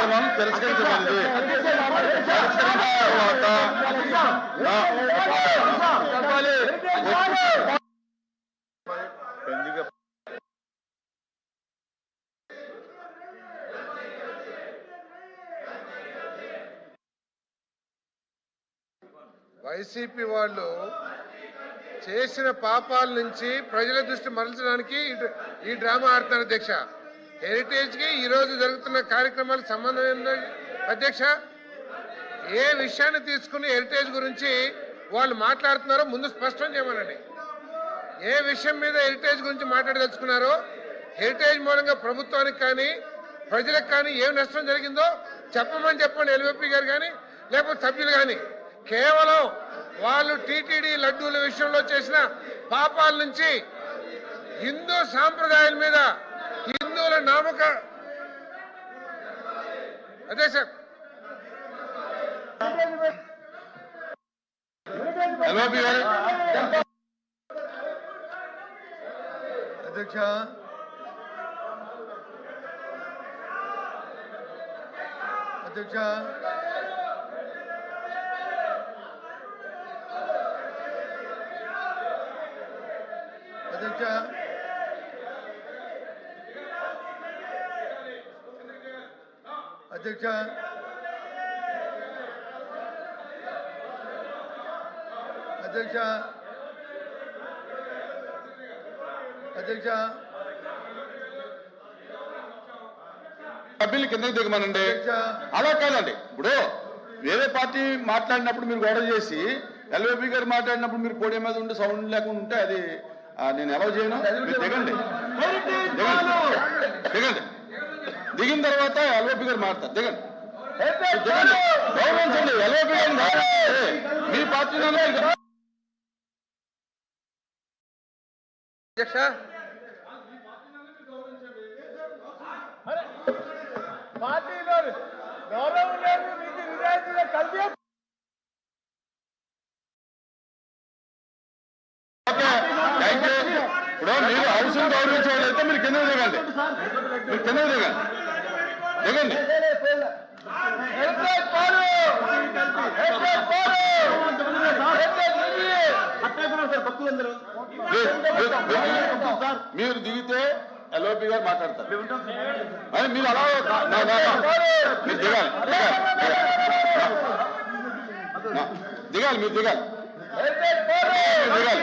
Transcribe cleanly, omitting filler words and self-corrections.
తీర్మానం తిరస్కరించబడింది. వైసీపీ వాళ్ళు చేసిన పాపాల నుంచి ప్రజల దృష్టి మరల్చడానికి ఈ డ్రామా ఆడుతున్నారు అధ్యక్ష. హెరిటేజ్ కి ఈ రోజు జరుగుతున్న కార్యక్రమాలకు సంబంధం ఏంటంటే అధ్యక్ష, ఏ విషయాన్ని తీసుకుని హెరిటేజ్ గురించి వాళ్ళు మాట్లాడుతున్నారో ముందు స్పష్టం చేయమనండి. ఏ విషయం మీద హెరిటేజ్ గురించి మాట్లాడదలుచుకున్నారో, హెరిటేజ్ మూలంగా ప్రభుత్వానికి కానీ ప్రజలకు కానీ ఏం నష్టం జరిగిందో చెప్పమని చెప్పండి. ఎల్వీపీ గారు కానీ లేకపోతే సభ్యులు కానీ కేవలం వాళ్ళు టీటీడీ లడ్డూల విషయంలో చేసిన పాపాల నుంచి హిందూ సాంప్రదాయాల మీద హిందువుల నామక అదే సార్ అధ్యక్ష అధ్యక్ష అధ్యక్ష అధ్యక్ష అధ్యక్ష అధ్యక్ష సభ్యులు కిందకి దిగమనండి. అలా కాదండి, ఇప్పుడు వేరే పార్టీ మాట్లాడినప్పుడు మీరు గొడవ చేసి ఎల్వీపీ గారు మాట్లాడినప్పుడు మీరు పోడియం మీద ఉండి సౌండ్ లేకుండా ఉంటే అది నేను ఎలా చేయను. మీరు దిగండి దిగండి దిగిన తర్వాత ఎల్వీపీ గారు మాట్లాడతారు. దిగండి దిగండి, గౌరవించండి. ఎల్వీపీ గారిని మీ పార్టీలోనే అధ్యక్ష పార్టీలో గౌరవం లేదు, నీతి నిజాయితీగా కలిపి ఇప్పుడు మీరు హౌస్ గౌరవించే వాళ్ళైతే మీరు కింద దిగండి, మీరు కింద దిగండి దిగండి. మీరు దిగితే ఎల్ఓపి గారు మాట్లాడతారు. మీరు అలా మీరు దిగాలి దిగాలి మీరు దిగాలి దిగాలి.